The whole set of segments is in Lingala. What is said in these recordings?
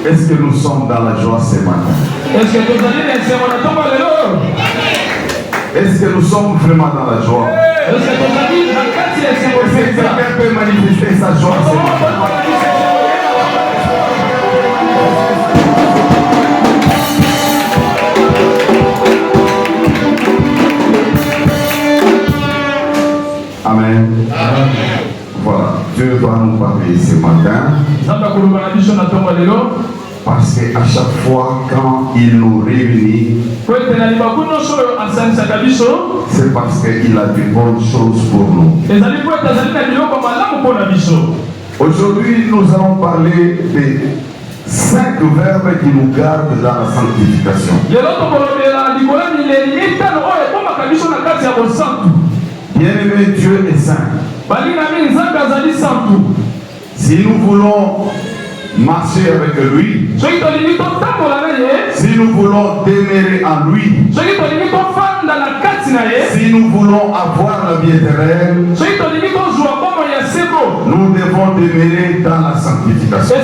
Est-ce que nous sommes dans la joie ce matin? Est-ce que nous sommes vraiment dans la joie? Est-ce que quelqu'un peut manifester sa joie ce matin? Amen. Voilà, Dieu va nous parler ce matin. Parce qu'à chaque fois quand il nous réunit, c'est parce qu'il a de bonnes choses pour nous. Aujourd'hui, nous allons parler des 5 verbes qui nous gardent dans la sanctification. Bien-aimé, Dieu est saint. Si nous voulons marcher avec lui, si nous voulons demeurer en lui, si nous voulons avoir la vie éternelle, nous devons demeurer dans la sanctification.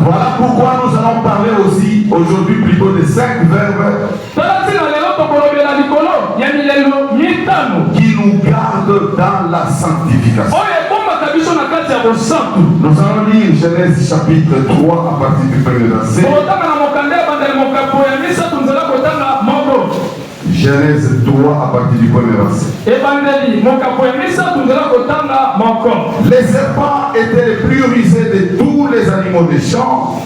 Voilà pourquoi nous allons parler aussi aujourd'hui plutôt de 5 verbes qui nous gardent dans la sanctification. Nous allons lire Genèse chapitre 3 à partir du premier verset. Genèse 3 à partir du premier verset. Les serpents étaient les plus rusés de tous les animaux des champs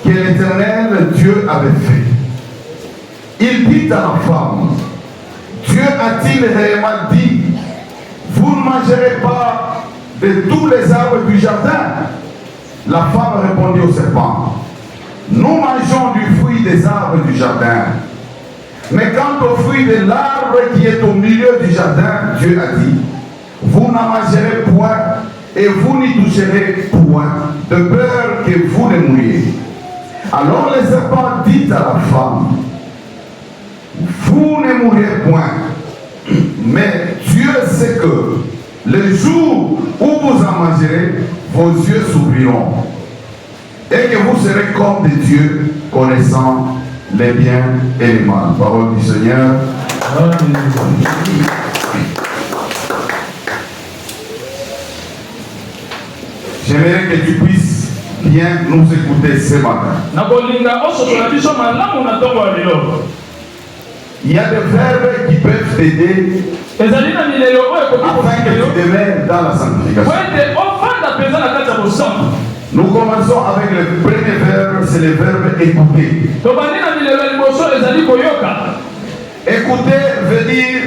que l'Éternel Dieu avait fait. Il dit à la femme, Dieu a-t-il réellement dit, vous ne mangerez pas de tous les arbres du jardin? La femme répondit au serpent, nous mangeons du fruit des arbres du jardin. Mais quant au fruit de l'arbre qui est au milieu du jardin, Dieu a dit, vous n'en mangerez point et vous n'y toucherez point, de peur que vous ne mouriez. Alors le serpent dit à la femme, vous ne mourrez point, mais Dieu sait que le jour où vous en mangerez, vos yeux s'ouvriront et que vous serez comme des dieux, connaissant les biens et les mal. Parole du Seigneur. J'aimerais que tu puisses bien nous écouter ce matin. Il y a des verbes qui peuvent t'aider afin que tu demeures dans la sanctification. Nous commençons avec le premier verbe, c'est le verbe écouter. Écouter veut dire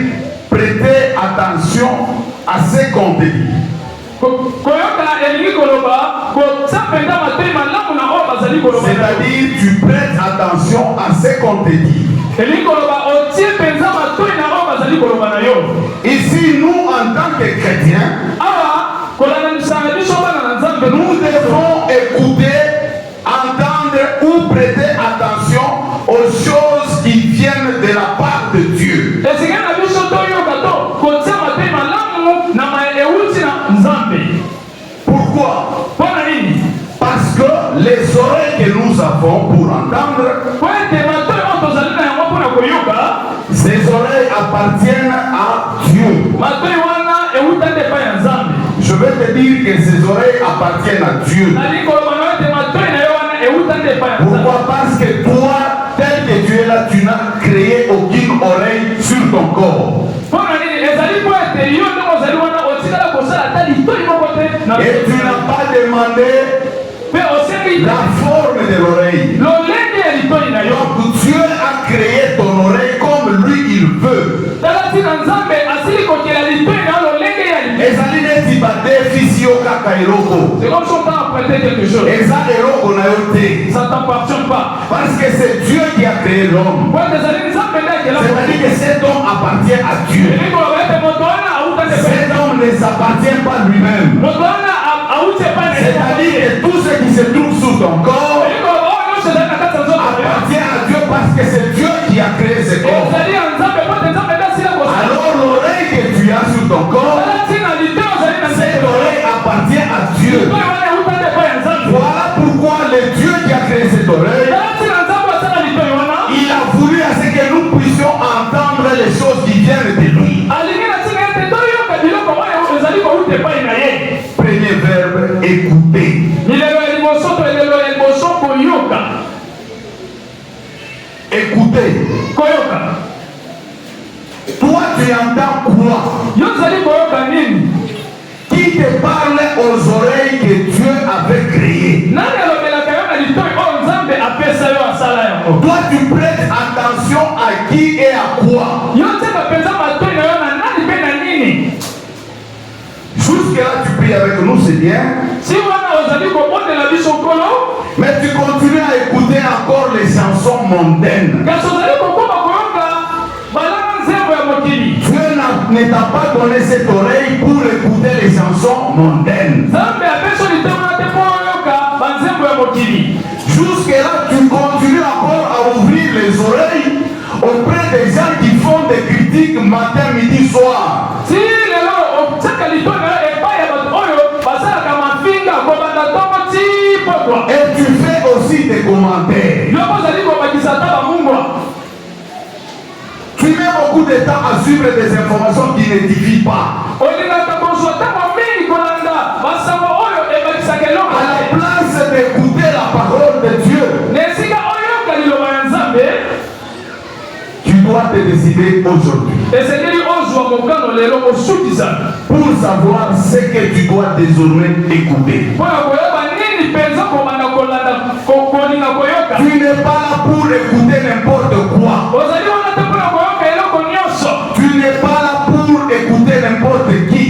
prêter attention à ce qu'on te dit. C'est-à-dire tu prêtes attention à ce qu'on te dit. Ici, nous en tant que chrétiens, nous devons écouter, entendre ou prêter attention aux choses qui viennent de la part de Dieu. Pourquoi? Parce que les oreilles que nous avons pour entendre, ces oreilles appartiennent à Dieu. Je vais te dire que ces oreilles appartiennent à Dieu. Pourquoi? Parce que toi, tel que tu es là, tu n'as créé aucune oreille sur ton corps. Et tu n'as pas demandé la forme de l'oreille. Donc Dieu a créé ton oreille comme lui il veut. C'est comme si on t'a apprêté quelque chose. Ça ne t'appartient pas. Parce que c'est Dieu qui a créé l'homme. C'est-à-dire que cet homme appartient à Dieu. Cet homme ne s'appartient pas lui-même. C'est-à-dire que tout ce qui se trouve sous ton corps appartient à Dieu parce que c'est Dieu qui a créé ce corps. Alors l'oreille que tu as sur ton corps, cette oreille appartient à Dieu. Voilà pourquoi Premier verbe, écouter. Écouter. Toi, tu entends quoi? Qui te parle aux oreilles que Dieu avait créées? Toi, tu prêtes attention à qui et à quoi? Jusque-là, tu pries avec nous, c'est bien. Mais tu continues à écouter encore les chansons mondaines. Dieu ne t'a pas donné cette oreille pour écouter les chansons mondaines. Jusque-là, tu continues encore à ouvrir les oreilles auprès des gens qui font des critiques matin, midi, soir. Et tu fais aussi des commentaires. Tu mets beaucoup de temps à suivre des informations qui n'édifient pas. À la place d'écouter la parole de Dieu, tu dois te décider aujourd'hui pour savoir ce que tu dois désormais écouter. Tu n'es pas là pour écouter n'importe quoi. Tu n'es pas là pour écouter n'importe qui.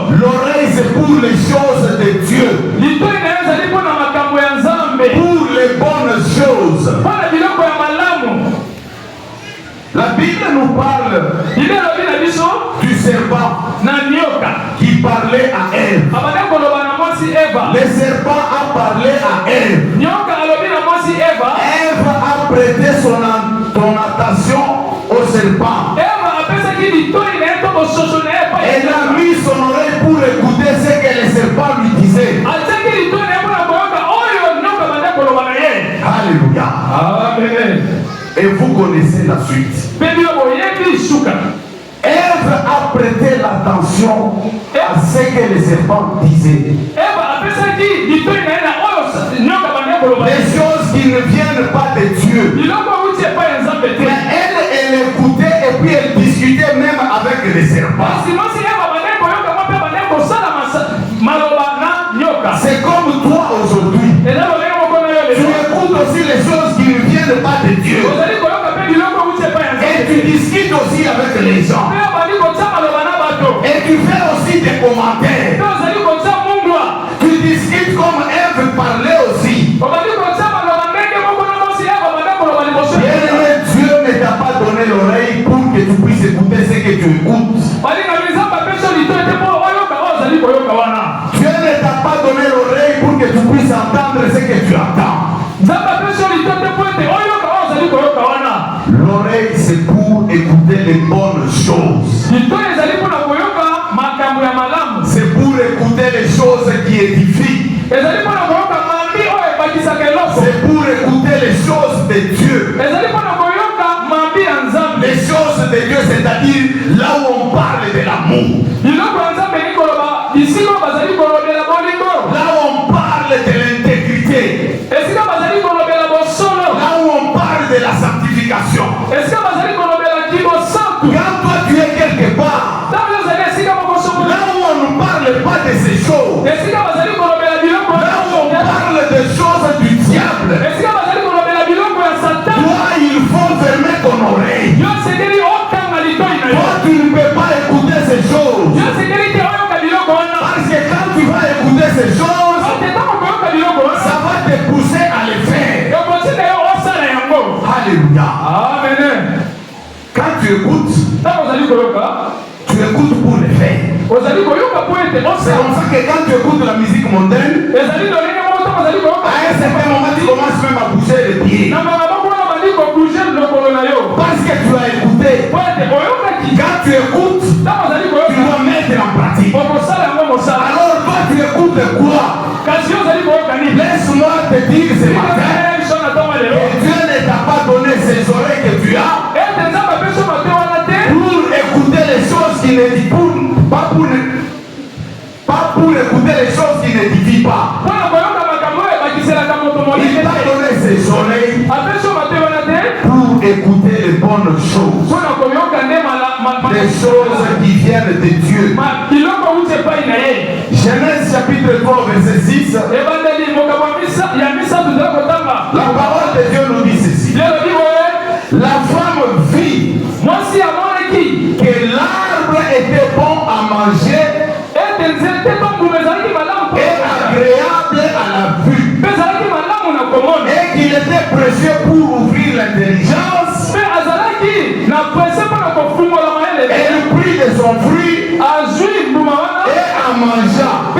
L'oreille, c'est pour les choses de Dieu. Pour les bonnes choses. La Bible nous parle du serpent qui parlait à Ève. Le serpent a parlé à Ève. Ève a prêté son attention au serpent. Elle a mis son oreille pour écouter ce que le serpent lui disait. Alléluia. Amen. Et vous connaissez la suite. Ève a prêté l'attention à ce que le serpent disait. Les choses qui ne viennent pas de Dieu. Mais elle écoutait et puis elle discutait même avec les serpents. C'est comme toi aujourd'hui. Tu écoutes aussi les choses qui ne viennent pas de Dieu. Et tu discutes aussi avec les gens. Et tu fais aussi des commentaires. Tu discutes comme Ève parlait aussi. Bien-aimé, Dieu ne t'a pas donné l'oreille pour que tu puisses écouter ce que tu écoutes. Dieu ne t'a pas donné l'oreille pour que tu puisses entendre ce que tu entends. L'oreille, c'est pour écouter les bonnes choses. C'est pour écouter les choses qui édifient. C'est pour écouter les choses de Dieu. Les choses de Dieu, c'est-à-dire là où on parle de l'amour. Là où on parle de l'intégrité. Là où on parle de la sanctification. Quand toi tu es quelque part, là où on ne parle pas de ces choses, là où on parle des choses du diable, toi il faut fermer ton oreille. Toi tu ne peux pas écouter ces choses. Parce que quand tu vas écouter ces choses, ça va te pousser à les faire. Alléluia. Amen. Quand tu écoutes pour les faire. C'est comme ça que quand tu écoutes la musique mondaine, à un certain moment tu commences même à bouger les pieds. Parce que tu as écouté. Quand tu écoutes, tu dois mettre en pratique. Alors toi tu écoutes quoi? Laisse-moi te dire ce matin que Dieu ne t'a pas donné ces oreilles que tu as pour écouter les choses qui ne disent pas. écouter les choses qui n'édifient pas. Il t'a donné ce soleil pour écouter les bonnes choses. Les choses qui viennent de Dieu. Genèse chapitre 3 verset 6. La parole de Dieu nous dit ceci. La femme vit que l'arbre était bon à manger et agréable à la vue, et qu'il était précieux pour ouvrir l'intelligence, et le prix de son fruit, et en mangea, et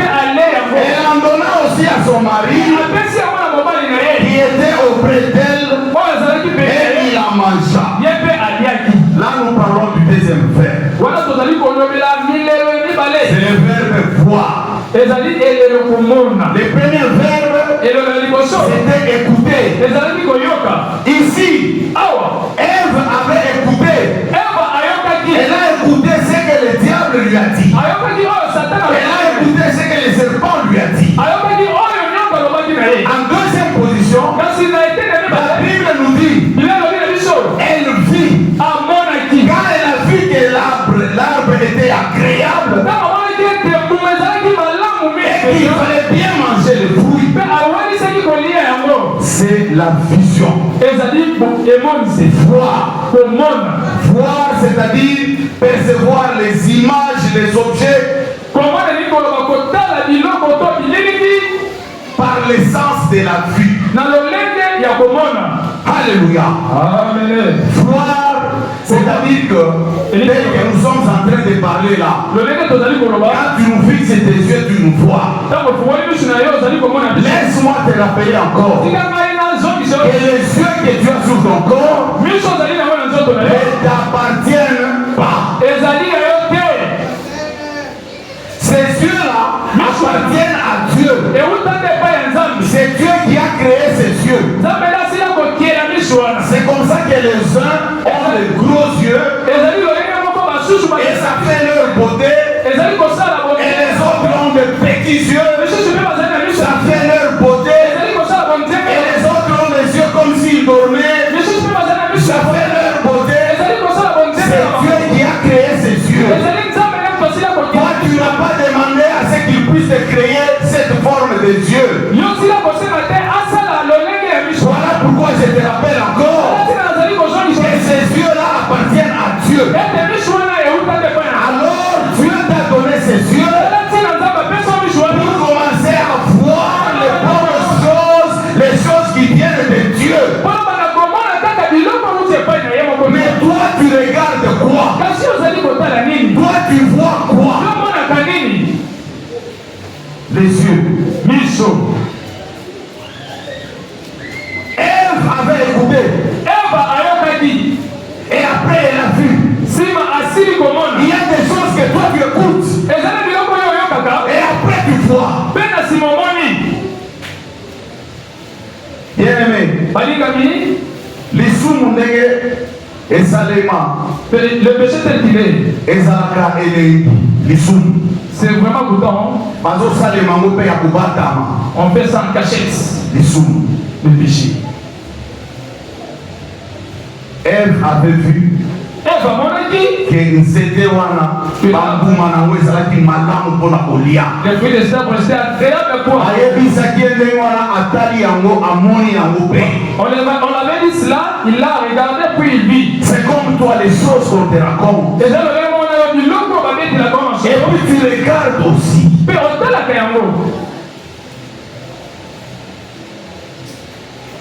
en donna aussi à son mari qui était auprès d'elle, et il en mangea. Là nous parlons du deuxième verbe. C'est le verbe voir. Le premier verbe c'était écouter. Ici, Ève avait écouté. Elle a écouté ce que le diable lui a dit. Elle a écouté ce que le serpent lui a dit. En deuxième position, la Bible nous dit, elle vit. Quand elle a vu que l'arbre était agréable, et qu'il fallait bien manger le fruit, c'est la vision. C'est voir. Voir, c'est-à-dire percevoir les images, les objets par l'essence de la vue. Alléluia. Amen. Voir, c'est-à-dire que tel que nous sommes en train de parler là, quand tu nous fixes tes yeux, tu nous vois. Laisse-moi te rappeler encore que les yeux que tu as sur ton corps ne t'appartiennent pas. Ces yeux-là appartiennent à Dieu. C'est Dieu qui a créé ces yeux. C'est comme ça que les uns ont les gros yeux et ça fait leur beauté, et les autres ont de petits yeux, ça fait leur beauté, et les autres ont les yeux comme s'ils dormaient, ça fait leur beauté. C'est Dieu qui a créé ces yeux. Toi tu n'as pas demandé à ce qu'il puisse te créer cette forme de Dieu. Voilà pourquoi je te rappelle encore que ces yeux-là appartiennent à Dieu. Alors Dieu t'a donné ces yeux pour commencer à voir les bonnes choses, les choses qui viennent de Dieu. Mais toi tu regardes quoi? Toi tu vois quoi? Les yeux. Ève avait écouté. Et après elle a vu. Il y a des choses que toi tu écoutes. Et après tu vois. Bien aimé. Les sous-monnaies et Salema. Le péché tel qu'il est. Et Zalaka et les sous. C'est vraiment goûtant. On fait ça en cachette. Les sous. Le péché. Ève avait vu que c'était le fruit de cet arbre était agréable pour on l'avait dit cela, il l'a regardé puis il vit. C'est comme toi les choses qu'on te raconte. Et puis tu regardes aussi.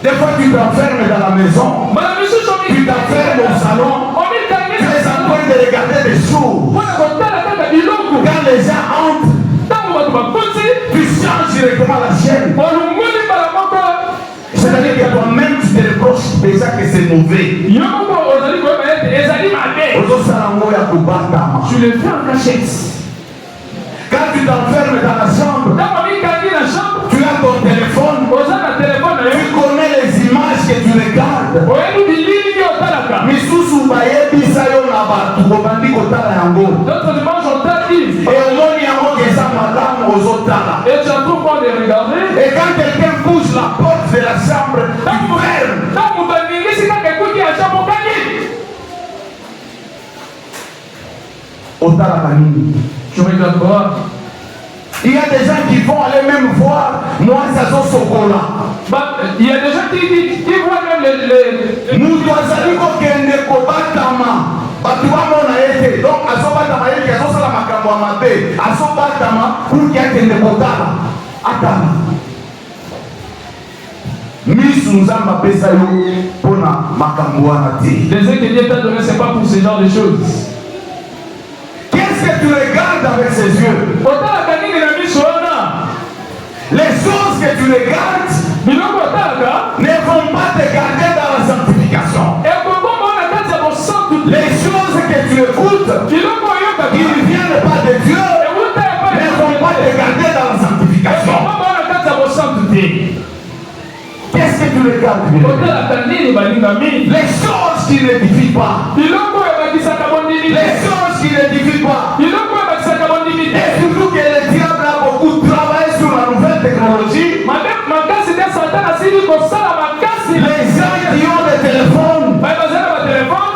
Des fois tu t'enfermes dans la maison, tu t'enfermes au salon, tu es en train de regarder des choses. Quand les gens entrent, tu changes directement la chaîne. C'est-à-dire que toi-même tu te reproches déjà que c'est mauvais. Tu le fais en cachette. Quand tu t'enfermes dans la chambre, tu as ton téléphone, tu connais les images que tu regardes. Et Et quand quelqu'un bouge la porte de la chambre, il ferme. Tu regardes pas. Il y a des gens qui vont aller même voir moi ça sont chocolat. Il y a des gens qui voient même les Nous doit aller kokende kobatama. Batuamona ete. Donc asobatama ete asosala makambo amabe. Asobatama pour qu'il y ait des kotala. Atama. Misu nzamba pesa yo pona makambo wana te. Les aides que Dieu t'a donné, c'est pas pour ce genre de choses. Qu'est-ce que tu regardes avec ses yeux? Les choses que tu regardes ne vont pas te garder dans la sanctification. Les choses que tu écoutes qui ne viennent pas de Dieu ne vont pas te garder dans la sanctification. Qu'est-ce que tu regardes? Les choses qui n'édifient pas. Les choses qui n'édifient pas. Et surtout que le diable a beaucoup travaillé sur la nouvelle technologie. Les gens qui ont des téléphones,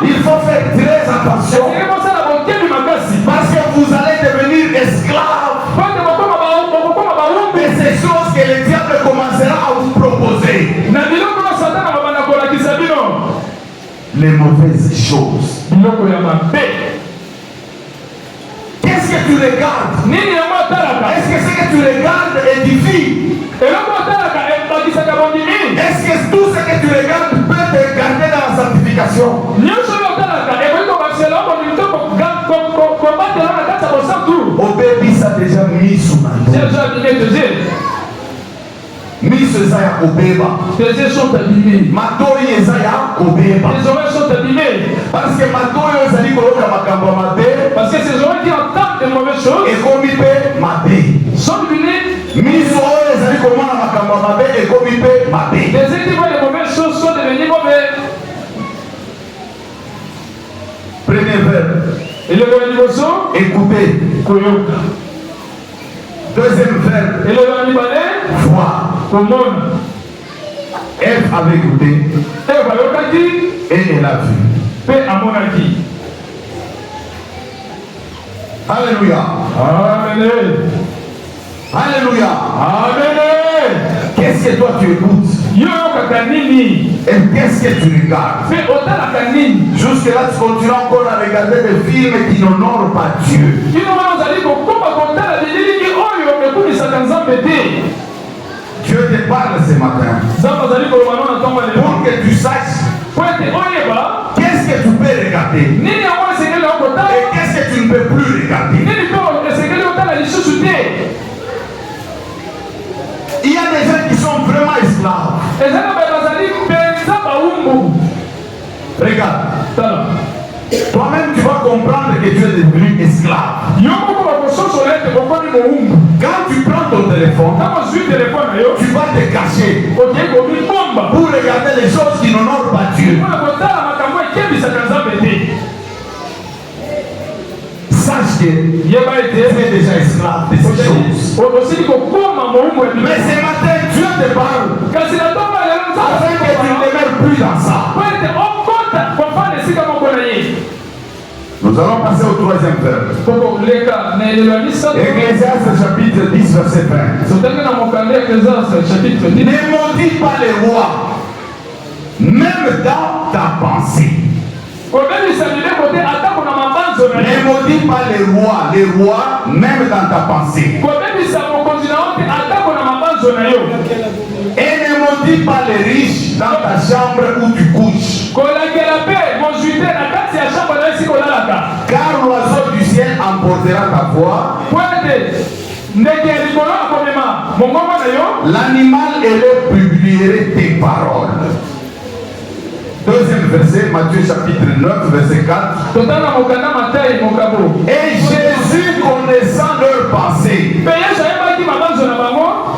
il faut faire très attention. Parce que vous allez devenir esclaves de ces choses que le diable commencera à vous proposer. Les mauvaises choses. Qu'est-ce que tu regardes? Est-ce que ce que tu regardes édifie? Est-ce que tout ce que tu regardes peut te garder dans la sanctification? Obéis ça déjà mis sous ma main. Mis ce ça ya obéba. Tes yeux sont abîmés. Matoi ezaya obéba. Tes oreilles sont abîmées. Parce que matoi ezali koloka makambo mabe. Parce que ces oreilles qui entendent de mauvaises choses. Et comme pe mabe. Sont devenues. Miso ezali komona makambo mabe et comme pe mabe. Les yeux qui voient de mauvaises choses sont devenus mauvais. Premier verbe. Et le niveau son. Écoutez. Koyoka. Deuxième verbe. Et le libanais. Voir. Comment? Elle avait écouté. Et elle a vu. Paix à mon acquis. Alléluia. Amen. Alléluia. Amen. Qu'est-ce que toi tu écoutes? Et qu'est-ce que tu regardes? Jusque-là, tu continues encore à regarder des films qui n'honorent pas Dieu. Dieu te parle ce matin pour que tu saches qu'est-ce que tu peux regarder et qu'est-ce que tu ne peux plus regarder. Il y a des gens qui sont vraiment esclaves. Regarde. Toi-même, tu vas comprendre que tu es devenu esclave. Quand tu prends ton téléphone, tu vas te cacher pour regarder les choses qui n'honorent pas Dieu. Sache que tu es déjà esclave de ces choses. Mais ce matin, Dieu te parle afin que tu ne demeures plus dans ça. Nous allons passer au troisième verbe. Ecclésiaste chapitre 10 verset 20. Ne maudis pas les rois, même dans ta pensée. Ne maudis pas les rois, même dans ta pensée. Et ne maudis pas les riches dans ta chambre où tu couches. Car l'oiseau du ciel emportera ta voix. L'animal ailé publierait tes paroles. Deuxième verset, Matthieu chapitre 9, verset 4. Et Jésus, connaissant leurs pensées,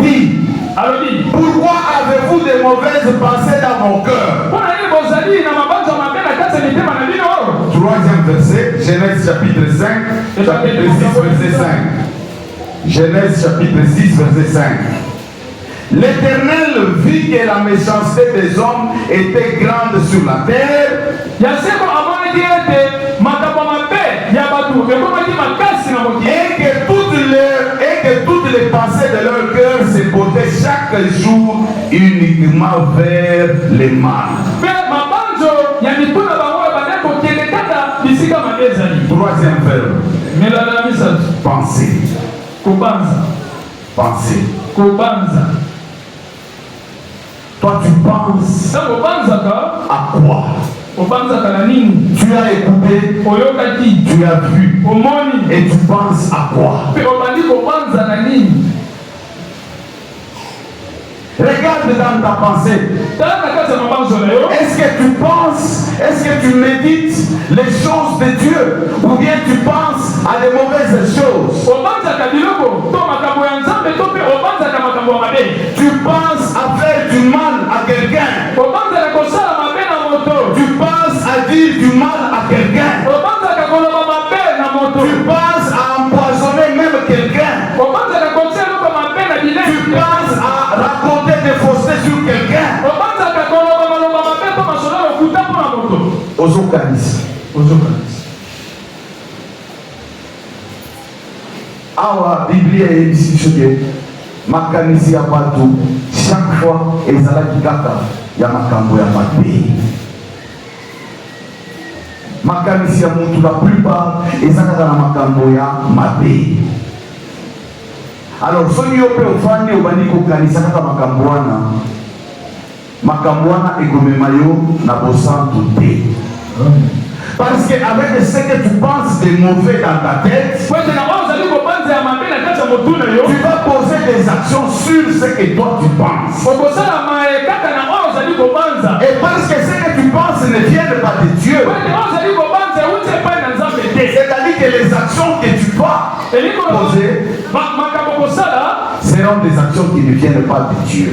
dit: pourquoi avez-vous de mauvaises pensées dans mon cœur? Troisième verset, Genèse chapitre 5, chapitre 6, verset 5. Genèse chapitre 6, verset 5. L'Éternel vit que la méchanceté des hommes était grande sur la terre. Et que toutes les pensées de leur cœur se portaient chaque jour uniquement vers le mal. Troisième verbe. Penser. Penser. Toi tu penses à quoi? Tu as écouté, tu as vu, et tu penses à quoi? Regarde dans ta pensée. Est-ce que tu penses, est-ce que tu médites les choses de Dieu, ou bien tu penses à des mauvaises choses? Tu penses à faire du mal à quelqu'un. Tu penses à dire du mal à quelqu'un. Tu penses à empoisonner même quelqu'un. Tu penses à raconter des faussetés sur quelqu'un. Awa Biblia yebisishoke makanisi ya batu chaque fois ezalaki kaka ya makambo ya mabe. Makanisi ya mutu la plupart ezalaka na makambo ya mabe. Alors soki yo pe ofandi obandi kokanisa kaka makambo wana ekomema yo na bosantu te. Parce que avec ce que tu penses de mauvais dans ta tête, tu vas poser des actions sur ce que toi tu penses. Et parce que ce que tu penses ne viennent pas de Dieu, c'est-à-dire que les actions que tu vas poser seront des actions qui ne viennent pas de Dieu.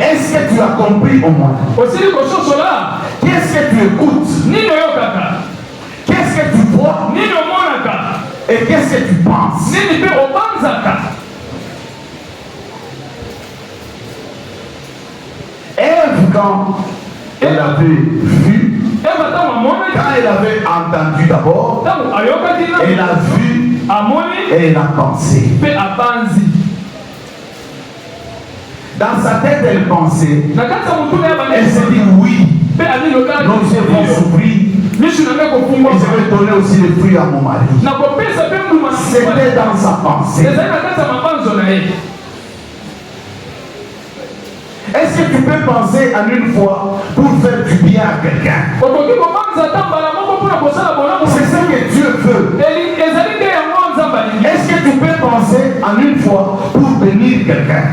Est-ce que tu as compris au moins? Qu'est-ce que tu écoutes? Qu'est-ce que tu vois? Et qu'est-ce que tu penses? Ève, quand elle avait vu, quand elle avait entendu d'abord, elle a vu et elle a pensé. Dans sa tête, elle pensait, elle s'est dit oui, nos yeux vont s'ouvrir et je vais donner aussi les fruits à mon mari. C'était dans sa pensée. Est-ce que tu peux penser en une fois pour faire du bien à quelqu'un? C'est ce que Dieu veut. Est-ce que tu peux penser en une fois pour bénir quelqu'un?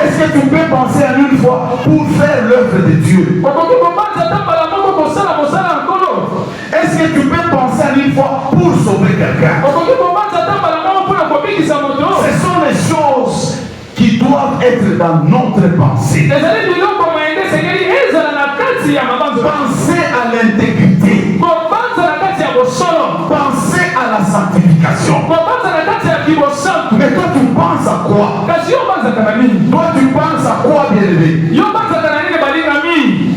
Est-ce que tu peux penser en une fois pour faire l'œuvre de Dieu? Est-ce que tu peux penser en une fois pour sauver quelqu'un? Ce sont les choses qui doivent être dans notre pensée. Pensez à l'intégrité. Pensez à la sanctification. Mais toi tu penses à quoi? Toi tu penses à quoi, bien-aimé?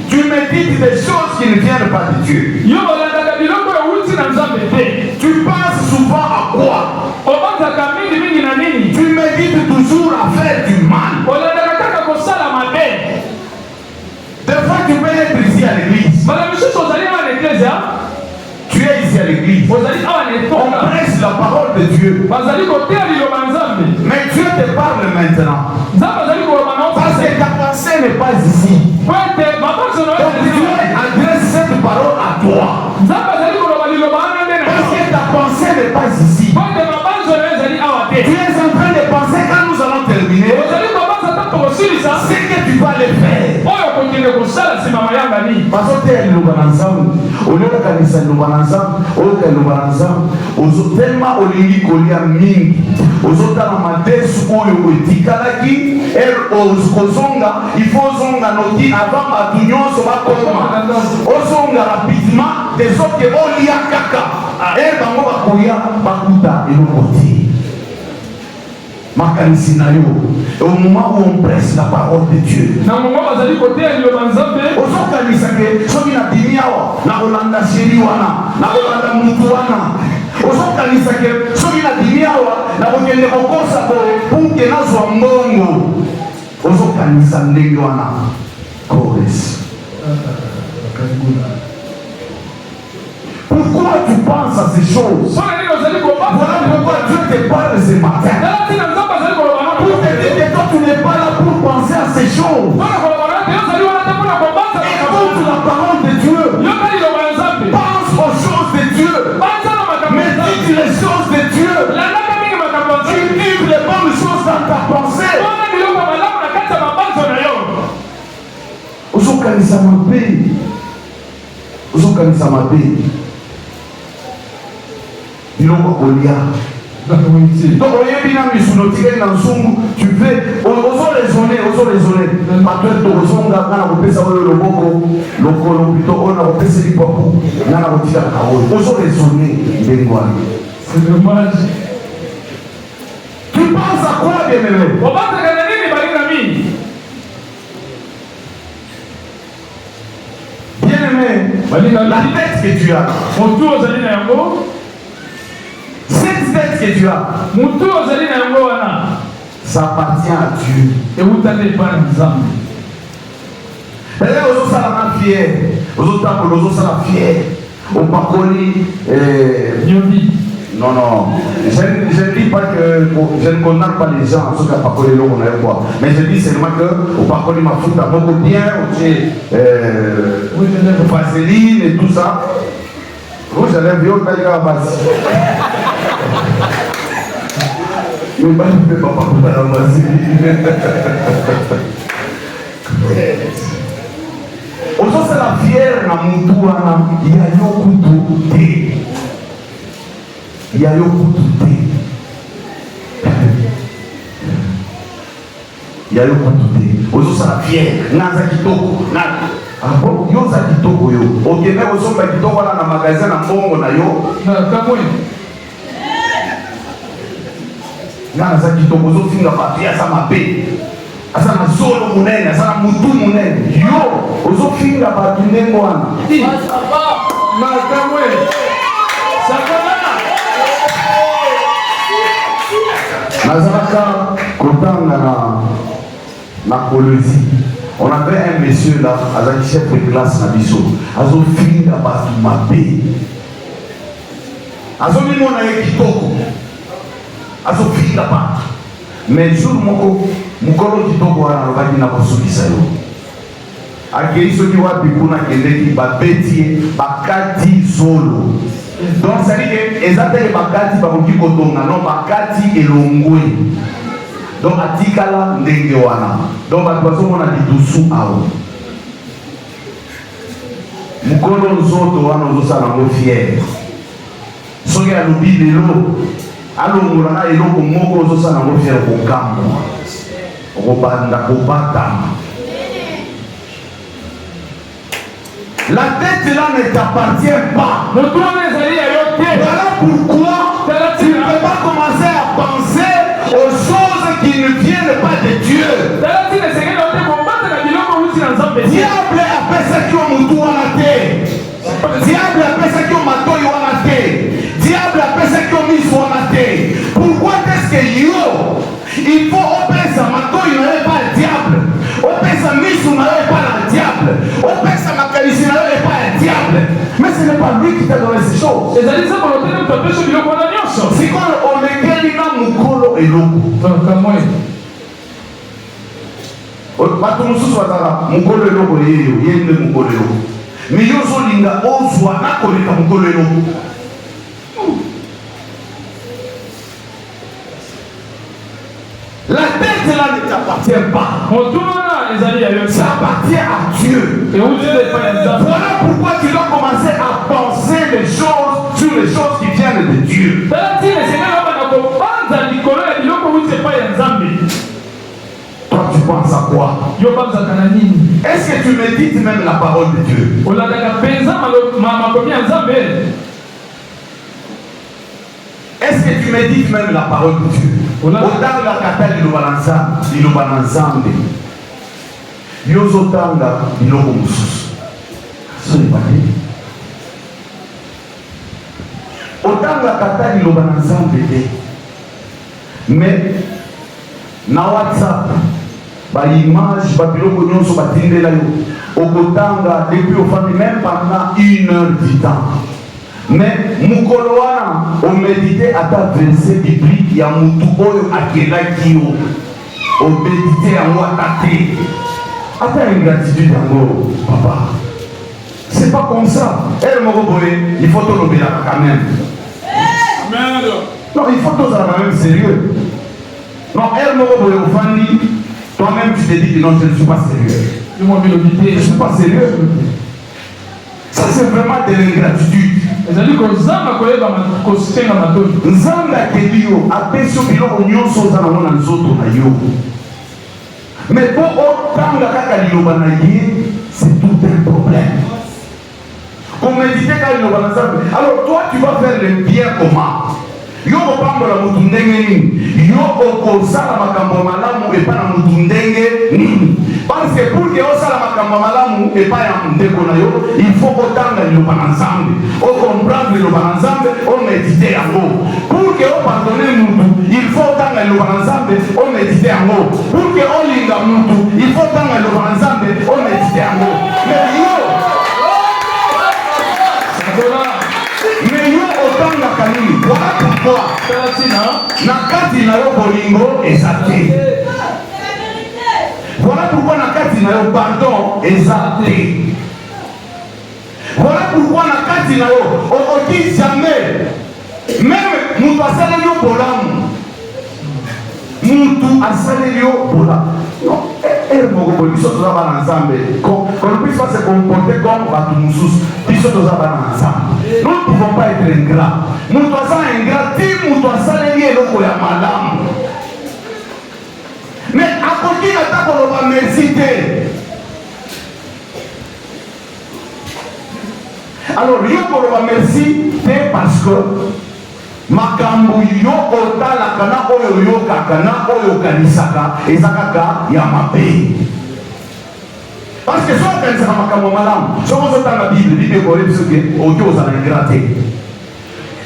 Tu médites des choses qui ne viennent pas de Dieu. Tu penses souvent à quoi? Tu médites toujours à faire du mal. Des fois tu peux être ici à l'église. Tu es ici à l'église. On prêche la parole de Dieu. Mais Dieu te parle maintenant. Parce que ta pensée n'est pas ici. Donc Dieu adresse cette parole à toi. Parce que ta pensée n'est pas ici. Tu es en train de penser quand nous allons terminer. C'est que tu vas le faire. Parce que tellement olingi kolia mingi ozotala madesu oyo etikalaki ozonga il faut zonga noki avant batu nyonso bakoma ozonga rapidement des autres olia kaka bango bakoya bakuta eloko te. Au moment où on presse la parole de Dieu. Pourquoi tu penses à ces choses? Voilà pourquoi Dieu te parle ce matin. Pour te dire que toi tu n'es pas là pour penser à ces choses. Écoute la parole de Dieu. Pense aux choses de Dieu. Médite les choses de Dieu. Cultive les bonnes choses dans ta pensée. Donc, tu fais, osons raisonner. C'est dommage. Tu penses à quoi, bien-aimé? Bien-aimé, la tête que tu as, cette tête que tu as, ça appartient à Dieu. Et vous t'avez pas l'exemple. D'ailleurs, aux autres fier, aux autres fier, au Pacoli, non, je ne dis pas que je ne condamne pas les gens, ceux qui n'ont pas collé l'eau, mais je dis seulement que au Pacoli m'a foutu à beaucoup bien, vaseline et tout ça. Vous allez bien au Taïga Abbas. Je ne vais pas faire la vaseline. Aujourd'hui, c'est la fière na Moutouana, il y a yo kututé. Aujourd'hui, c'est la fière. Naza kitoko. Ah bon, yo za kitoko yo. Ok, mais aujourd'hui, c'est kitoko là dans le magasin na mbongo na yo. Naza kitoko zo finga papier ça m'a payé. Asa na solo munene, asa na mutu munene. Yo, ozo finga batu ndengo wana. Nazaraka kotanga na Colosie. On avait un monsieur là, avec chef de classe na biso. Azo finga batu mabe. Azo mimo na ekitoko. Azo finga batu. Mais jour mukolo kitoko wana alobaki na kosukisa yo. Akei soki wapi kuna kendeki babeti bakati solo. Donc ça dit que ezateli bakati bakoki kotonga non bakati elongwe. Donc atikala ndenge wana. Donc bato bazomona lidusu awo. Mukolo nzoto wana ozosala ngo fier. Soki alobi lelo alongolana eloko moko ozosala ngo fier kokambo. Okobanda kobatama. La tête là ne t'appartient pas. Voilà pourquoi tu ne peux pas commencer à penser aux choses qui ne viennent pas de Dieu. Diable appelle ça qui ont moutou à la terre. Diable appelle ça qui ont matoyo à la terre. Diable appelle ça qui ont mis sur la terre. Pourquoi est-ce que yo il faut opérer ça matoyo n'avait pas le diable. Opérer ça miso n'avait pas le diable. Opérer ça makalisi n'avait pas le diable. Mais ce n'est pas lui qui t'a donné ces choses. C'est quand on est quelqu'un mukolo et l'eau. Bato mususu bazala mukolo eloko yeyo yende mukolo eloko mais yo zolinga ozwa nakoleka mukolo eloko. La tête là ne t'appartient pas. Ça appartient à Dieu. Voilà pourquoi tu dois commencer à penser les choses sur les choses qui viennent de Dieu. Toi tu penses à quoi? Est-ce que tu médites même la parole de Dieu? Est-ce que tu médites même la parole de Dieu? otanga kata liloba na nzambe yo ozotanga biloko mosusu soyebate otanga kata liloba na nzambe te mais na WhatsApp baimage babiloko nyonso batindela yo okotanga depuis ofandi même pendant 1 heure du temps mais mukolo wana omédite ata verset biblique ya mutu oyo akelaki yo omédite yango ata te ata ingratitude yango papa c'est pas comme ça elle moko boye il faut tolobelaka quand même non il faut tozala quand même sérieux non elle moko boye ofandi toi-même tu te dis que non je ne suis pas sérieux je ne suis pas sérieux. Ça c'est vraiment de l'ingratitude. Nzambe akeli yo apesi yo biloko nyonso oza nango na nzoto na yo. Mais po otanga kaka liloba na ye, c'est tout un problème. Pour méditer kaka liloba na Nzambe. Alors toi tu vas faire le bien comment? Yo kopambola mutu ndenge nini? Yo okosala makambo malamu epa na mutu ndenge nini? Parce que pour que osala makambo malamu epa ya ndeko na yo, il faut otanga liloba na Nzambe, o comprendre liloba na Nzambe, o méditer yango. Pour que o pardonner mutu, il faut otanga liloba na Nzambe, o méditer yango. Pour que o linga mutu, il faut otanga liloba na Nzambe, o méditer yango. Mais yo otanga kanini? Voilà pourquoi na kati na yo bolingo ezate. Voilà pourquoi na kati na yo pardon ezate. Voilà pourquoi na kati na yo on dit jamais même mutu asaleli yo bolamu, mutu asaleli yo bolamu. Non, moko boye biso toza bana Nzambe qu'on puisse pas se comporter comme bato mosusu. Biso toza bana Nzambe. Nous ne pouvons pas être ingrats. Mutu aza ingrat ti mutu asaleli eloko ya malamu. Mais akoki ata koloba merci te. Alors yo koloba merci te parce que makambo yo otalaka na oyo yokaka na oyo okanisaka eza kaka ya mabe. Parce que soki okanisaka makambo malamu soki ozotanga bible ekoyebi soki oki ozala ingrat te.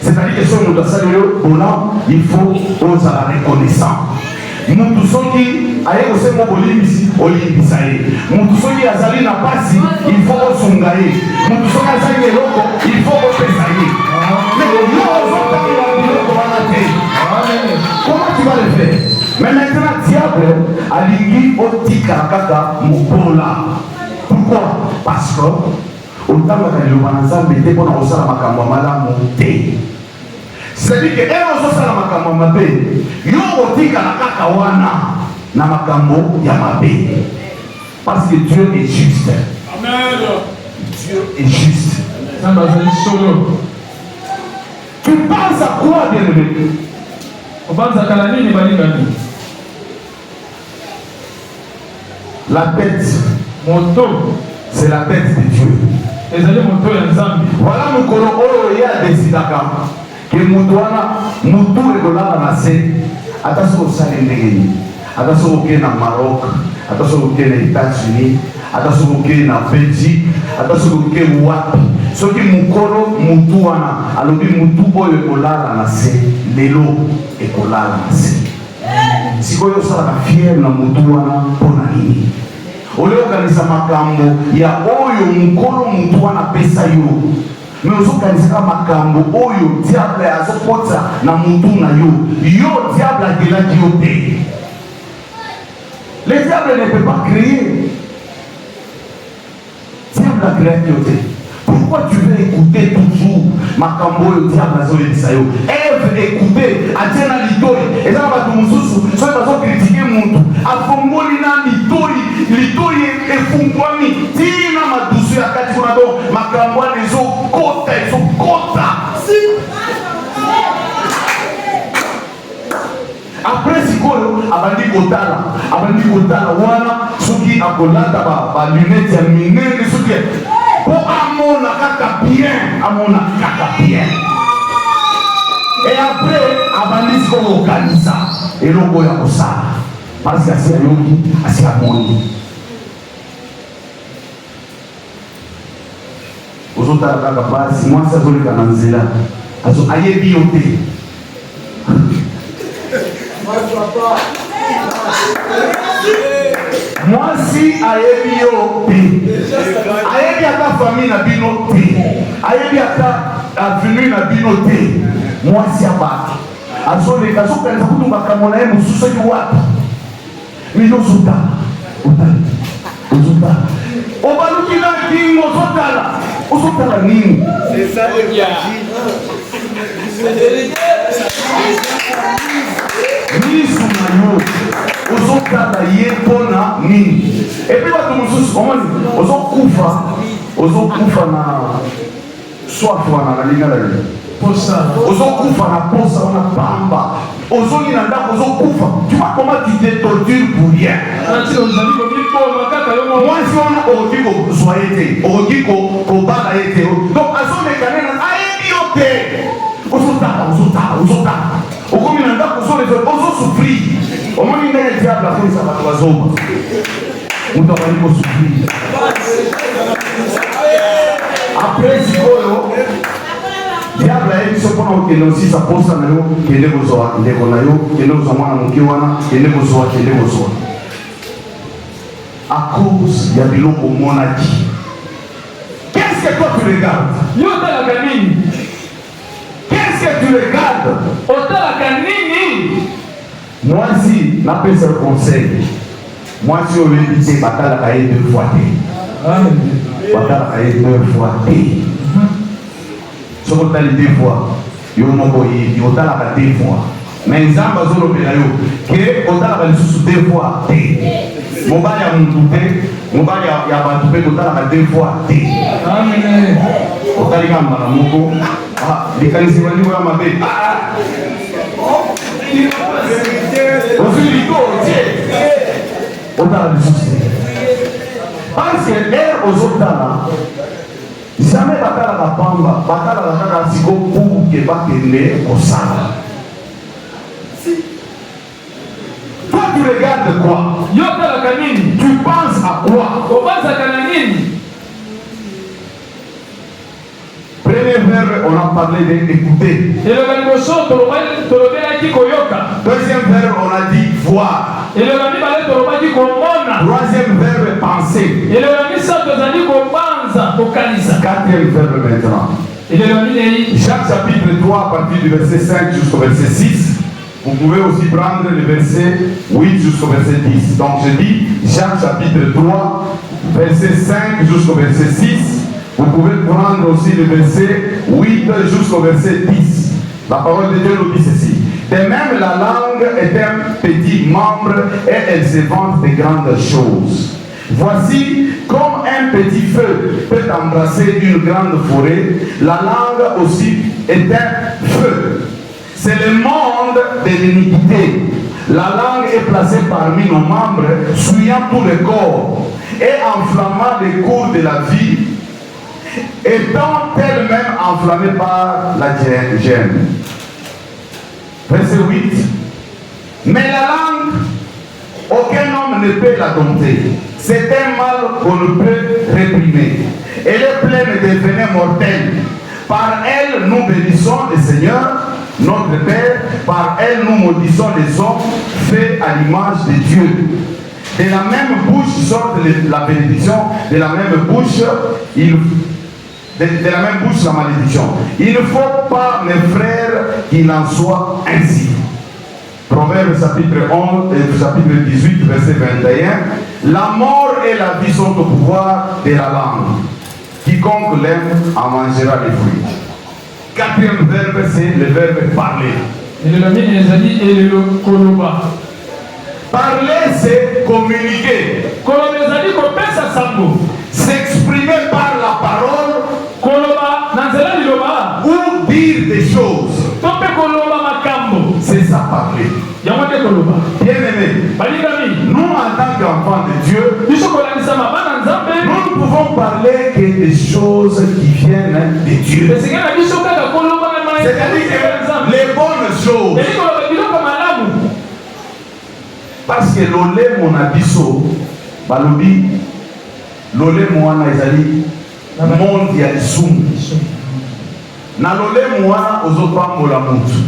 C'est-à-dire que soki moto asali yo bona il faut ozala reconnaissant. Mutu soki aye kosenga bolimbisi olimbisa ye. Mutu soki azali na pasi il faut osunga ye. Mutu soki azali eloko il faut opesa ye. Mais yo ozotanga biloko wana te. Comment tu vas le faire? Mais maintenant diable alingi otika kaka mokola. Pourquoi? Parce que otanga liloba na Nzambe te mpona kosala makambo ya malamu te. C'est-à-dire que ero osala makambo ya mabe yo otikala kaka wana na makambo ya mabe. Parce que Dieu est juste. Amen. Dieu est juste. Tu penses à quoi, bien-aimé? La tête, c'est la tête de Dieu. Voilà mon colon oyo ya desidaka que mutuana mutu ekolala na se ataso osali ndenge nini, ataso okende na Maroc, ataso okende na États-Unis, ataso okende na Belgique, ataso okende wapi. Soki mukolo mutu wana alobi mutu oyo ekolala na se lelo ekolala na se. Sikoyo osala fier na mutu wana mpona nini? Oleokanisa makambo ya oyo mukolo mutu wana pesa yo. Mais ozokanisaka makambo oyo diable azokota na mutu na yo. Yo diable akelaki yo te. Le diable ne peut pas créer. Diable a créé yo te. Pourquoi tu veux écouter toujours makambo oyo diable azoyebisa yo? Ève écouter atiena litoi. Eza na bato mosusu soki bazokritike mutu afongoli na litoi efungwami tina madusu ya kati kuna do makambo wana ezokota. Après sikoyo abandi kotala wana soki akolata ba lunette ya minene soki po amona kaka bien. Et après abandi est-ce qu'on organise ça? Et l'on va y ça. Parce que c'est un yogi, c'est un monde. Aux autres, si moi, ça veut le canaliser là. Aïe, bioté. Moi, si aïe, bioté. Aïe, ta famille n'a binoté. Aïe, ta avenue n'a binoté. Moi, si abat. Alors, les cas où on a camoné, on sous du watt. Mais nous, on a. On va nous dire qu'il c'est ça le bien. Et puis, tu vois comment tu te tortures pour rien. Moi, si on a dit que vous soyez, on dit que vous avez été. Donc, à son écran, on a été. On souffrir. Au moins, il y a un diable à faire ça va l'oiseau. On doit aller souffrir. Après, si on diable a été sur le nom aussi, ça pose à nous, qui est le besoin, qui est le besoin, qui est le besoin. À cause, il y a des gens au monarchie. Qu'est-ce que toi tu regardes? Qu'est-ce que tu regardes? Moi, si, n'a pas ce conseil. Moi, si on veut dire, bataille a été 2 fois. Bataille a été 2 fois. Si on a 2 fois, il y a 2 fois. Mais les gens ont dit que on a 2 fois. Mobile a monté, mobile a battu, total 2 fois. Amen. On a dit que les canisiers vont dire ma bête. On a le souci. Parce que l'air aux autres là, jamais batala la pamba, batala la kaka pour que batele au sala. Toi tu regardes quoi? Tu penses à quoi? Premier verbe, on a parlé d'écouter. Deuxième verbe, on a dit voir. Troisième verbe, penser. Quatrième verbe maintenant. Jacques chapitre 3 à partir du verset 5 jusqu'au verset 6. Vous pouvez aussi prendre le verset 8 jusqu'au verset 10. Donc je dis Jacques chapitre 3, verset 5 jusqu'au verset 6. Vous pouvez prendre aussi le verset 8 jusqu'au verset 10. La parole de Dieu nous dit ceci. De même, la langue est un petit membre et elle se vante de grandes choses. Voici, comme un petit feu peut embrasser une grande forêt, la langue aussi est un feu. C'est le monde de l'iniquité. La langue est placée parmi nos membres, souillant tout le corps et enflammant les cours de la vie, étant elle-même enflammée par la gêne. Verset 8. Mais la langue, aucun homme ne peut la dompter. C'est un mal qu'on ne peut réprimer. Elle est pleine de venin mortel. Par elle, nous bénissons le Seigneur, notre Père. Par elle, nous maudissons les hommes faits à l'image de Dieu. De la même bouche sort la bénédiction, de la même bouche, de la même bouche la malédiction. Il ne faut pas, mes frères, qu'il en soit ainsi. Proverbe chapitre 11, chapitre 18, verset 21. La mort et la vie sont au pouvoir de la langue. Quiconque l'aime en mangera les fruits. Quatrième verbe, c'est le verbe parler. Parler, c'est communiquer. S'exprimer par la parole ou dire des choses. C'est ça parler. Bien aimé, nous en tant qu'enfants de Dieu, nous ne pouvons parler que des choses qui viennent de Dieu. C'est-à-dire que les bonnes choses, que l'olemo na biso balobi l'olemo wana ezali monde ya lisumu na lolemo wana ozopambola mutu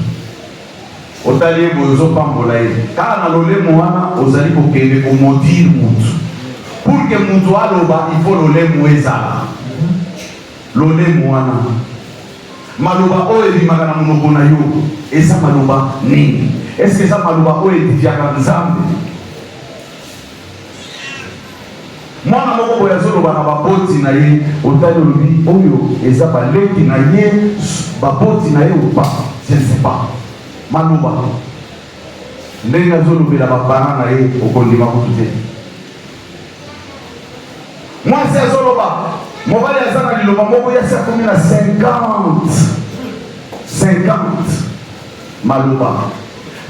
otali ye boye ozopambola ye kaka na lolemo wana ozali kokende komodire mutu pour que mutu aloba il faut lolemo ezala lolemo wana maloba oyo ebimaka na monoko na yo eza maloba nini? Est-ce que eza maloba oyo edifiaka nzambe? Mwana moko boye azoloba na baboti na ye otali olobi oyo eza baleki na ye baboti na ye opa je ne sais pas maloba ndenge azolobela bapara na ye okondima kutu te. Mwasi azoloba mobali aza na liloba moko yasi akomi na 50 maloba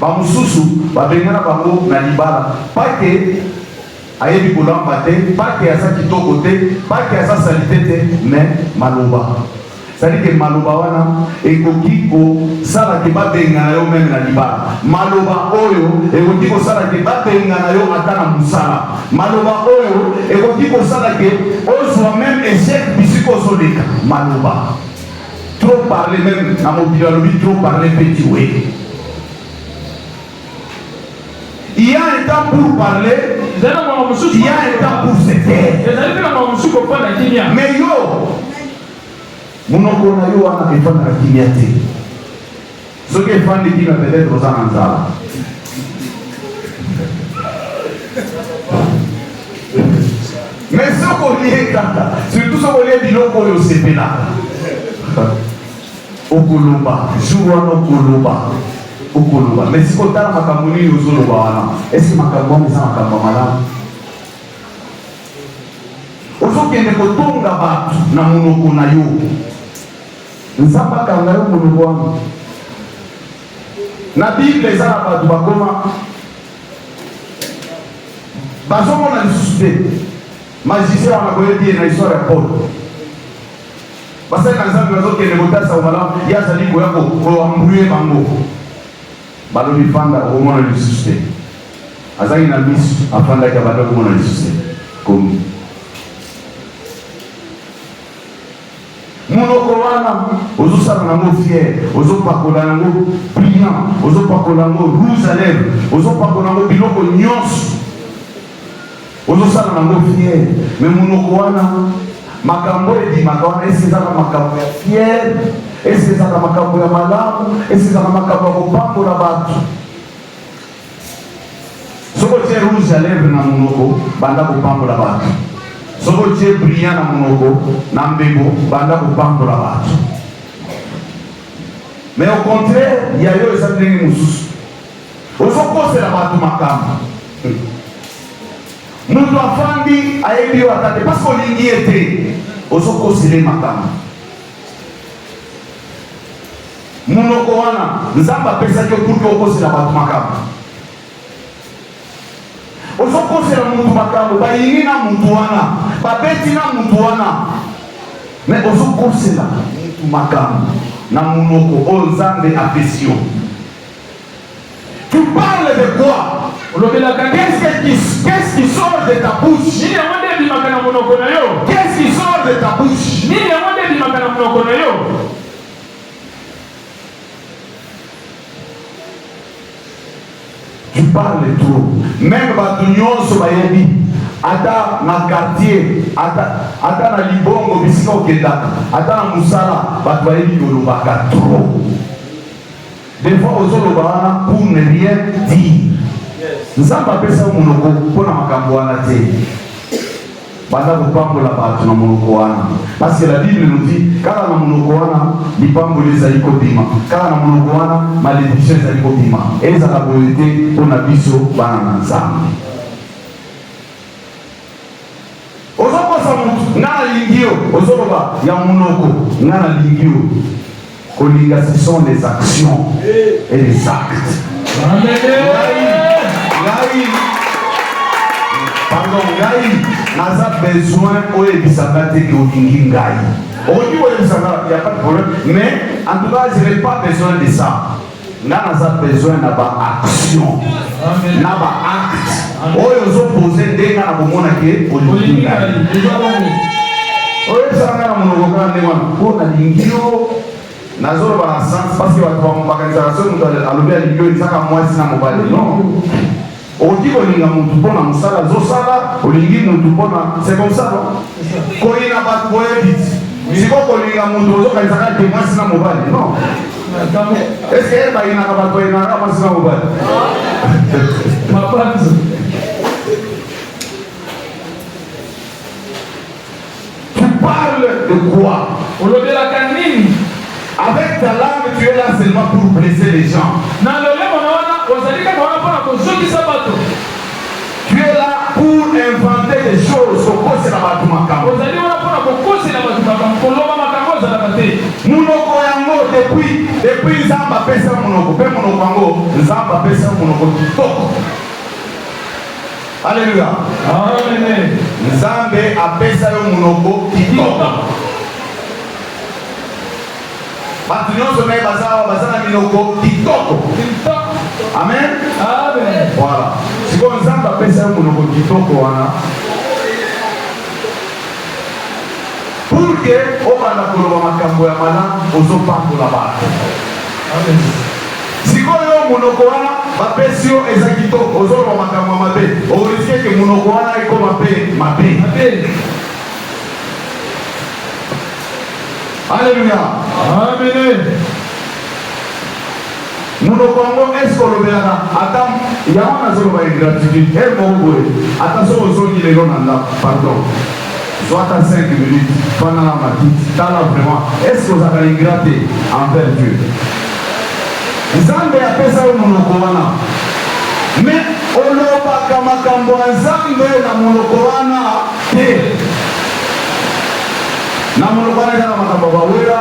bamosusu babengana bango na libala pake ayebi kolamba te pake aza kitoko te pake aza salite te mais maloba c'est-à-dire que maloba wana ekoki kosala ke babengana yo meme na libala maloba oyo ekoki kosala ke babengana yo ata na mosala maloba oyo ekoki kosala ke ozwa même échec bisika ozoleka maloba trop parler même na mobili alobi trop parler petit we. Il y a un temps pour parler, il y a un temps pour se taire. Mais yo, monoko na yo wana efana na kimia te. Soki efandi kimia peut-être oza na nzala. Mais soko liye kaka, surtout soko liye biloko oyo sepelaka. Okoloba, jour wana okoloba. Mais si on a un makamoni, est-ce que makamoni est un makamoni? Aujourd'hui, il y a des kotonga batu na monoko na yo. Nzamba kanga yo monoko wana. Na Bible eza na batu bakoma. Bazomona lisusu te. Magicien wana koyebi na histoire ya Paul. Basali na Nzambe bazokende kotasa omala yazali koya koambruye bango. Balobi fanda omona lisusu te. Azali na misu afanda ka balobi omona lisusu te. Komi. Monoko wana ozosala nango fier, ozopakola nango brillant, ozopakola nango rouge à lèvres, ozopakola nango biloko nyonso. Ozosala nango fier, mais monoko wana makambo edimaka wana esi ezaka makambo ya fier, esi ezaka makambo ya malamu, esi ezaka makambo ya kopambola bato. Soko tie rouge à lèvres na monoko banda kopambola bato. Soko tie brillant na monoko na mbebo banda kopambola bato. Mais au contraire, il y a eu eza ndenge mosusu. Ozokosela bato makambo. Mutu afandi ayebi yo atate parce que olingi ye te ozokosele makambo. Monoko wana Nzambe apesaki yo pour que okosela bato makambo. Ozokosela mutu makambo bayingi na mutu wana babeti na mutu wana mais ozokosela mutu makambo na monoko oyo Nzambe apesi yo. Tu parles de quoi? Qu'est-ce qui sort de ta bouche? Qu'est-ce qui sort de ta bouche? Tu parles trop. Même Batunion Sobayebi, Ada na quartier, Ada na Libongo, Bisiko Kedaka, Ada na Moussala, Batwayebi Yolobaka trop. Des fois, aux Olobana pour ne rien dire. Nzamba pesa monoko pona makambo wana te. Banda kopambola bato na monoko wana. Parce que la Bible nous dit kala na monoko wana lipambola ezali kobima. Kala na monoko wana malédiction ezali kobima. Ezala boyete pona biso bana na Nzambe. Ozokosa mutu ngana lingio ozoloba ya monoko ngana lingio. Kolinga ce sont les actions et les actes. Amen. Pardon, Ngai, n'a besoin de bisanga te que olingi Ngai. Aujourd'hui, il n'y a pas de problème, mais en tout cas, je n'ai pas besoin de ça. N'a besoin d'avoir action, n'a pas acte. oyo ozopose ndenge na komona ke olingi oyo esanga na monoko kaka ndenge wana mpo nalingi yo nazoloba na sens parce que bato bakanisaka soki moto alobi alingi oyo ezaka mwasi na mobali non okoki kolinga motu mpo na mosala azosala olingi motu mpo na c'est comme ça non koyina bato boyebiti siko kolinga motu ozokanisaka te mwasi na mobali non est-ce que bayinaka bato bayinaka mwasi na mobali tu parles de quoi? Avec ta langue, tu es là seulement pour blesser les gens. Tu es là pour inventer des choses. Munoko yango depuis Nzamba pesa munoko pe munoko yango Nzamba pesa munoko kitoko. Alléluia. Amen. Nzambe apesa yo munoko kitoko. Batu nyonso naye bazala minoko kitoko. Amen. Amen. Voilà. Siko Nzambe apesa yo munoko kitoko wana. Pour que obanda koloba makambo ya malamu ozopambola bato. Amen. Sikoyo munoko wana bapesi yo eza kitoko ozoloba makambo ya mabe oriske ke munoko wana ekoma mpe mabe. Alléluia. Amen. Munoko yango eske olobelaka ata yango nazoloba ingratitude moko boye ata soki ozongi lelo na ndako pardon soit à 5 minutes pendant la matite, dans la vraiment, est-ce que vous avez ingratté envers Dieu? Nzambe apesa yo monoko wana. Mais olobaka makambo ya Nzambe na monoko wana te. Na monoko wana eza na makambo ya bawera,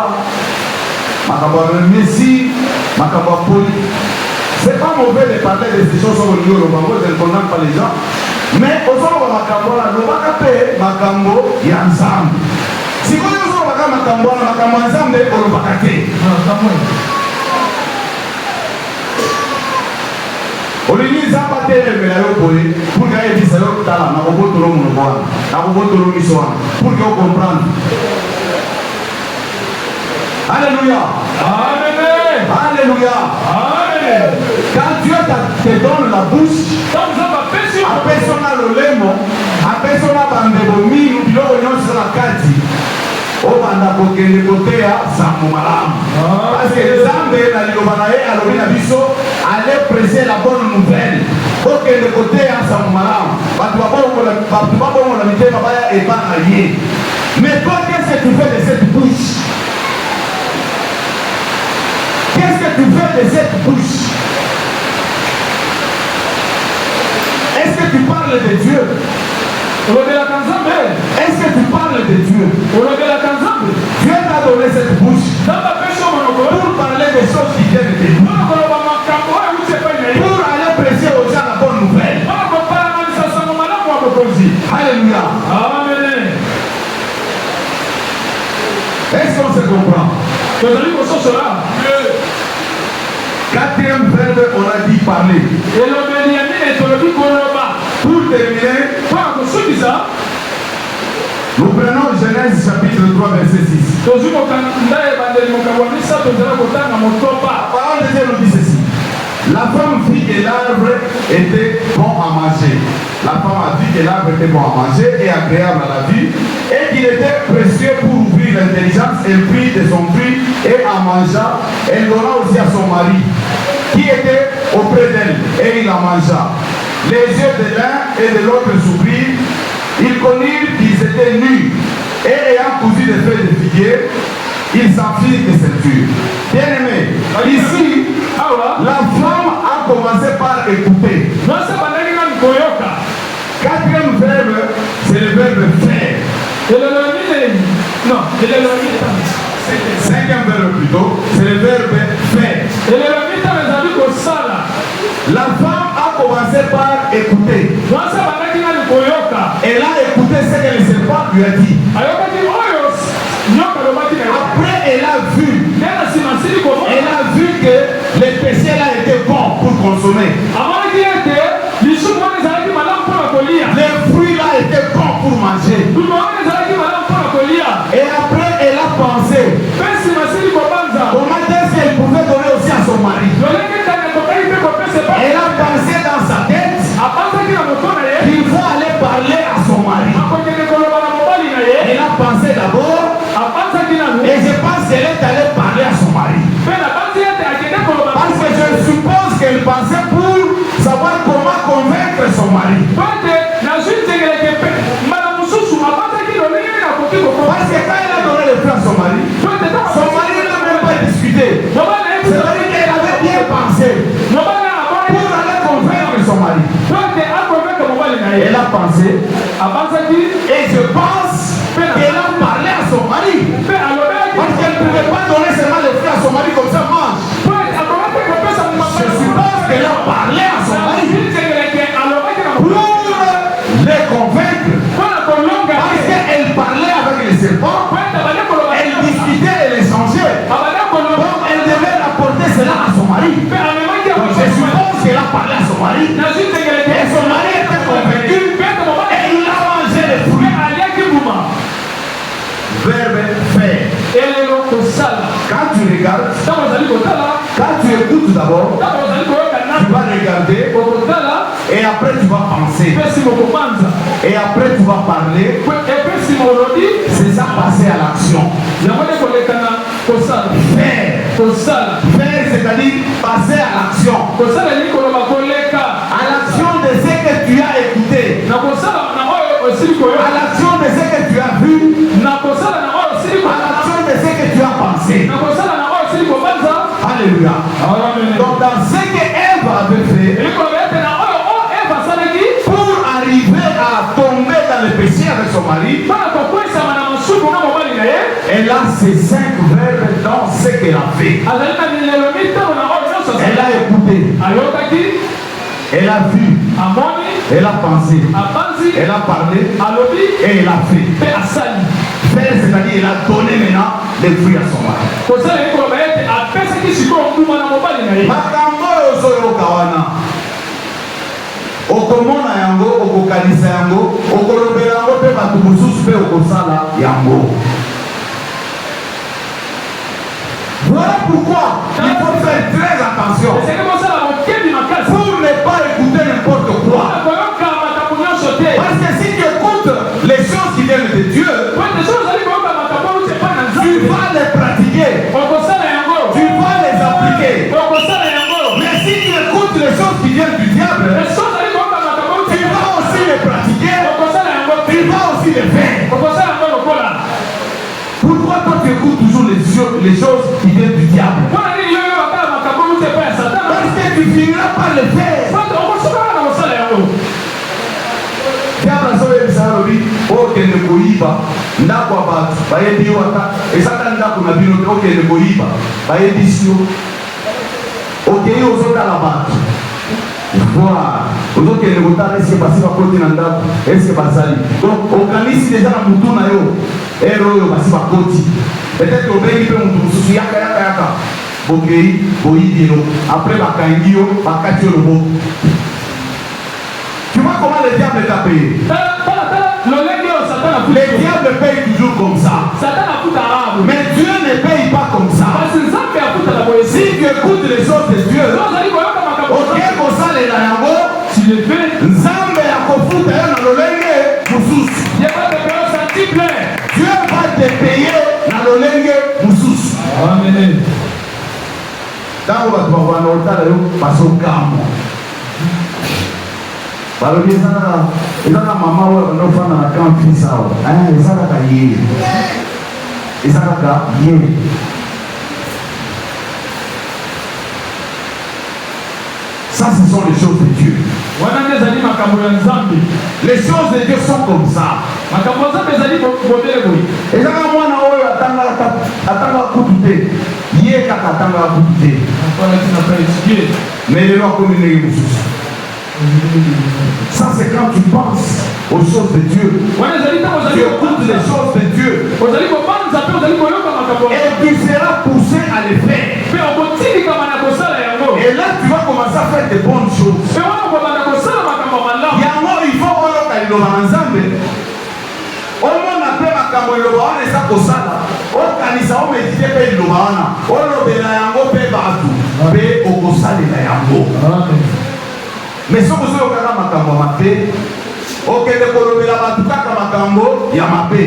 makambo ya Messi, makambo ya poli. C'est pas mauvais de parler de ces choses au niveau de l'Obango, je ne condamne pas les gens. Mais ozoloba makambo wana lobaka mpe makambo ya Nzambe. Sikoyo ozolobaka makambo wana makambo ya Nzambe olobaka te. Olingi Nzambe atelemela yo boye pour que ayebisa yo tala nakobotolo monoko wana nakobotolo miso wana pour que ocomprendre. Alléluia. Amen. Alléluia. Amen. Quand Dieu te donne la bouche, apesona lolemo, apesona bandebo minu biloko nyonso na kati, obanda kokende koteya sango malamu. Parce que Nzambe na liloba na ye alobi na biso allez prêcher la bonne nouvelle. Kokende koteya sango malamu. Bato babongola mitema baya ebana ye. Mais toi, qu'est-ce que tu fais de cette bouche? Qu'est-ce que tu fais de cette bouche? Est-ce que tu parles de Dieu? Est-ce que tu parles de Dieu? Dieu t'a donné cette bouche pour parler des choses qui viennent de Dieu. Pour aller prêcher aux gens la bonne nouvelle. Alléluia. Amen. Est-ce qu'on se comprend? Quatrième verbe, on a dit parler. Pour terminer, nous prenons Genèse chapitre 3 verset 6. La parole de Dieu nous dit ceci. La femme vit que l'arbre était bon à manger. La femme a vu que l'arbre était bon à manger et agréable à la vue et qu'il était précieux pour ouvrir l'intelligence. Elle prit de son fruit et en mangea. Elle donna aussi à son mari qui était auprès d'elle et il en mangea. Les yeux de l'un et de l'autre s'ouvrirent. Ils connurent qu'ils étaient nus et ayant cousu des feuilles de figuier, ils s'enfuirent des ceintures. Bien-aimés, ici, la femme a commencé par écouter. Quatrième verbe, c'est le verbe faire. Cinquième verbe plutôt, c'est le verbe faire. La femme a commencé par écouter. Elle a écouté ce que le serpent lui a dit. Après, elle a vu. Elle a vu que le péché là était bon pour consommer. manger. Et après, elle a pensé. Comment est-ce qu'elle pouvait donner aussi à son mari? Elle a pensé dans sa tête qu'il faut aller parler à son mari. Elle a pensé d'abord. Et je pense qu'elle est allée parler à son mari. Parce que je suppose qu'elle pensait pour savoir comment convaincre son mari. Parce que quand elle a donné le feu à son mari n'a même pas discuté. C'est-à-dire qu'elle avait bien pensé pour aller convaincre son mari. Elle a pensé et je pense qu'elle a parlé à son mari. Parce qu'elle ne pouvait pas donner seulement le feu à son mari comme ça, mange. Je suppose qu'elle a parlé à son mari pour les convaincre. Parce qu'elle parlait avec les serpents, elle discutait, elle échangeait. Donc elle devait apporter cela à son mari. Donc je suppose qu'elle a parlé à son mari. Et son mari était convaincu et il a mangé les fruits. Verbe faire. Quand tu regardes, quand tu écoutes d'abord, tu vas regarder et après tu vas penser. Et après tu vas parler. C'est ça, passer à l'action. Faire. Faire, c'est-à-dire passer à l'action. À l'action de ce que tu as écouté. À l'action de ce que tu as vu. À l'action de ce que tu as pensé. Alléluia. Donc dans ce que Ève avait fait, pour arriver à tomber dans le péché avec son mari, elle a ces 5 verbes dans ce qu'elle a fait. Elle a écouté. Elle a vu. Elle a pensé. Elle a parlé. Et elle a fait. Faire, c'est-à-dire elle a donné maintenant les fruits à son mari. Makambo ozoyoka wana okomona yango, okokanisa yango, okolobela yango mpe bato mosusu mpe okosala yango. Voilà pourquoi il faut faire très attention pour ne pas écouter n'importe quoi. Parce que si tu écoutes les choses qui viennent de Dieu, tu vas les pratiquer, tu vas les appliquer. Mais si tu écoutes les choses qui viennent du diable, tu vas aussi les pratiquer, tu vas aussi les faire. Pourquoi toi tu écoutes toujours les choses qui viennent du diable? Parce que tu finiras par les faire. Diable azoyebisa lobi okende koyiba ndako ya bato bayebi yo ata ezaka ndako na bino te okende koyiba bayebisi yo okei ozotala bato voilà ozokende kotala eske basi bakoti na ndako eske bazali donc okanisi deja na mutu na yo ere oyo basi bakoti peut-être obengi mpe mutu mosusu yaka bokei boyibi yo après bakangi yo bakati yo loboko. Tu vois comment le diable t'a payé? Le diable paye toujours comme ça. Mais Dieu ne paye pas comme ça. Si tu écoutes les choses de Dieu, ok, Nzambe akofuta yo na lolenge mususu. Dieu va te payer na lolenge mususu. Amen. Tango bato bakwana otala yo basokamo. balobi eza na mama oyo bandofanda na camp fils awa eza kaka ye eza kaka ye. Ça, ce sont les choses de Dieu. Les choses de Dieu sont comme ça. Et ça, moi, mais les lois communiquent. Ça, c'est quand tu penses aux choses de Dieu. Tu écoutes les choses de Dieu. Et tu seras poussé à les faire. Et là, tu vas commencer à faire de bonnes choses. Il faut liloba wana eza kosala okanisa omedite mpe liloba wana olobela yango mpe bato mpe okosalela yango. Mais soki ozoyokaka makambo ya mabe okende kolobela bato kaka makambo ya mabe.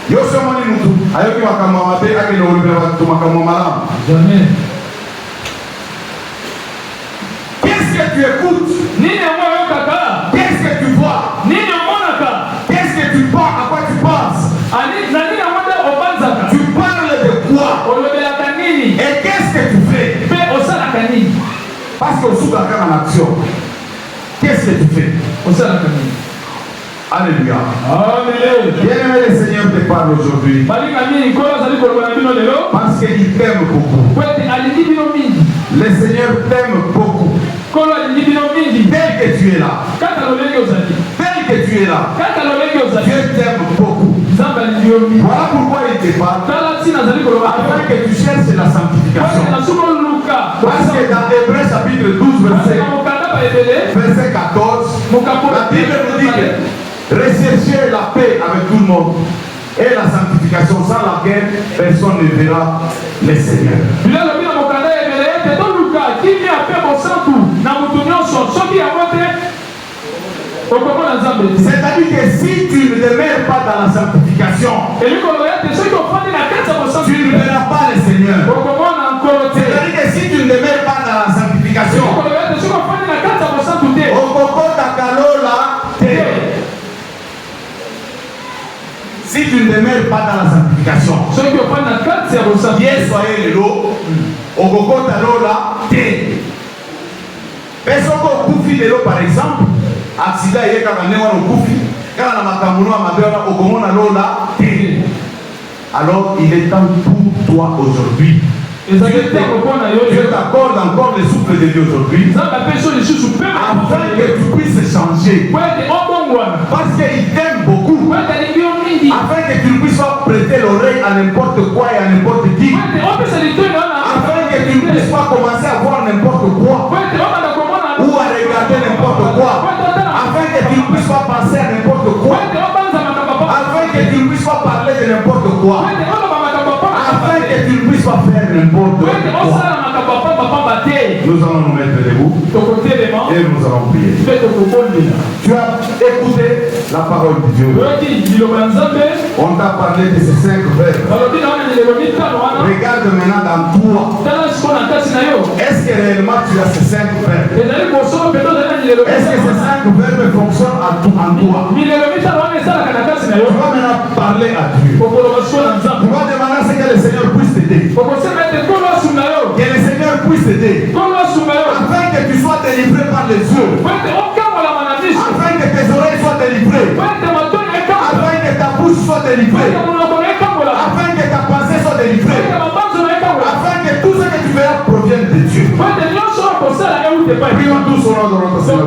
Yo so omoni mutu ayoki makambo ya mabe akende kolobela bato makambo ya malamu. Jamais. Qu'est-ce que tu écoutes? Qu'est-ce que tu vois? Qu'est-ce que tu penses? À quoi tu penses? Tu parles de quoi? Et qu'est-ce que tu fais? Parce que au sous en action. Qu'est-ce que tu fais? Alléluia. Bien-aimé, le Seigneur te parle aujourd'hui. Parce qu'il t'aime beaucoup. Le Seigneur t'aime beaucoup. Tel que tu es là. Tel que tu es là. Dieu t'aime beaucoup. Voilà pourquoi il te parle. Afin que tu cherches la sanctification. Parce que dans Hébreux chapitre 12, verset 14, la Bible nous dit que recherchez la paix avec tout le monde et la sanctification sans laquelle personne ne verra le Seigneur. C'est-à-dire que si tu ne demeures pas dans la sanctification, tu ne verras pas le Seigneur. C'est-à-dire que si tu ne demeures pas dans la sanctification, si tu ne demeures pas dans la sanctification, bien soyez le lot, au Kokota Lola, par exemple, accident est quand on alors il est temps pour toi aujourd'hui. Dieu t'accorde encore le souffle de Dieu aujourd'hui afin que tu puisses changer. Parce qu'il t'aime beaucoup. Afin que tu ne puisses pas prêter l'oreille à n'importe quoi et à n'importe qui. Afin que tu ne puisses pas commencer à voir n'importe quoi ou à regarder n'importe quoi. Afin que tu ne puisses pas penser à n'importe quoi. Afin que tu ne puisses pas parler de n'importe quoi. Afin que tu ne puisses pas faire n'importe quoi. Nous allons nous mettre debout et nous allons prier. Tu as écouté la parole de Dieu. On t'a parlé de ces 5 verbes. Regarde maintenant dans toi. Est-ce que réellement tu as ces 5 verbes? Est-ce que ces 5 verbes fonctionnent en toi? Tu vas maintenant parler à Dieu. Tu vas demander à ce que le Seigneur puisse t'aider. Que le Seigneur puisse t'aider. Afin que tu sois délivré par les yeux. Afin que tes oreilles soient délivrées. Afin que ta bouche soit délivrée. Afin que ta pensée soit délivrée. Afin que tout ce que tu verras provienne de Dieu. Prions tous au nom de notre Seigneur.